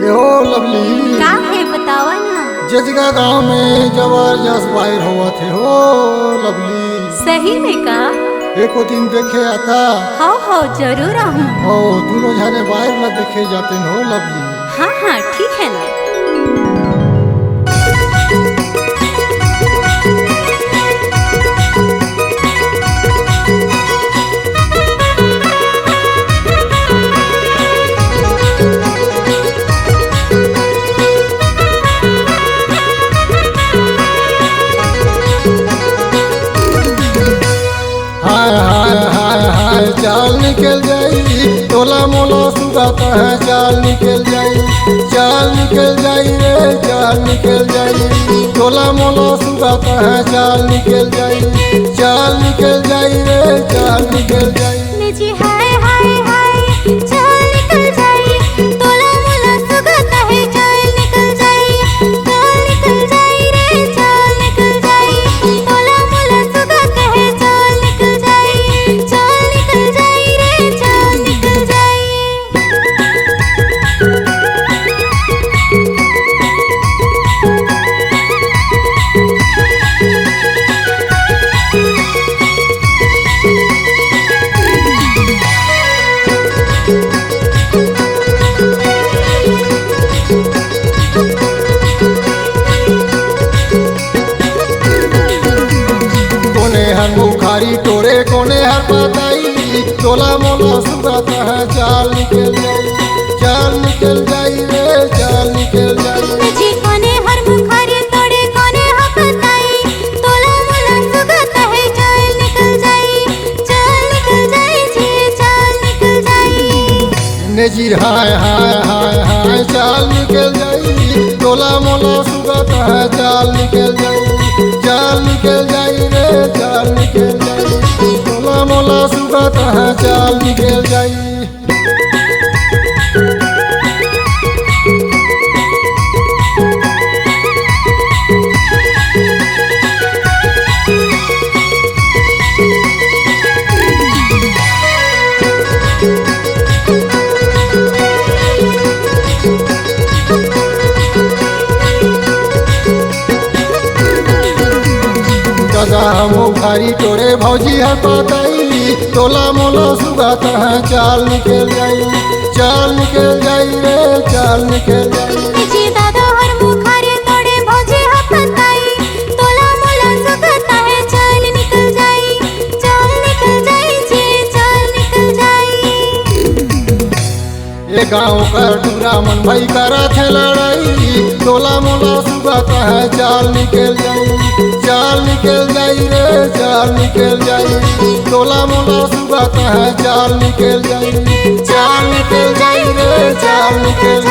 हो लवली का है बतावा ना। जजगा गांव में जबरदस्त वायर हुआ थे हो लवली। सही में का? एको दिन देखे आता हो जरूर आहूँ। हो दोनों जाने वायर में देखे जाते हो लवली। हाँ ठीक है ना। हाय हाय हाय हाय चाल निकल जाई तोला मोला सुगाता है चाल निकल जाई। चाल निकल जाई रे चाल निकल जाई तोला मोला सुगाता है चाल निकल जाई। चाल निकल जाई रे चाल निकल जाई। जी हाय हाय हाय चाल निकल जाई तोला मोला सुगाता है चाल निकल जाई। चाल निकल जाई रे चाल निकल जाई तोला मोला सुगाता है चाल निकल जाई। चाल निकल जाई रे चाल निकल जाई। कोने हर मुखारी टोरे कोने हर पताई तोला मोला सुगाता है चाल निकल जाई। चाल निकल जाई रे चाल निकल जाई। जी कोने हर मुखारी तोड़े कोने हपताई तोला मोला सुगाता है चाल निकल जाई। चाल निकल जाई जी चाल निकल जाई। नेजी हाय हाय हाय हाय चाल निकल जाई तोला मोला सुगाता है चाल निकल जाई। चाल निकल जाई रे चाल निकल जाई तोला मोला सुगाता है चाल निकल जाई। दादा मुखारी टोरे भौजी हर पताई तोला मोला सुगाता है चाल निकल जाई। चाल निकल जाई रे चाल निकल जाई। जी दादा हर मुखारी तोड़े भौजी हपताई तोला मोला सुगाता है चाल निकल जाई। चाल निकल जाई जी चाल निकल जाई। ये गाँव का टूरा मन भाई करा थे लड़ाई तोला मोला सुगाता है चाल निकल जाई। चाल निकल जाई रे चाल निकल जाई तोला मोला सुगाता है चाल निकल जाई। चाल निकल जाई रे चाल निकल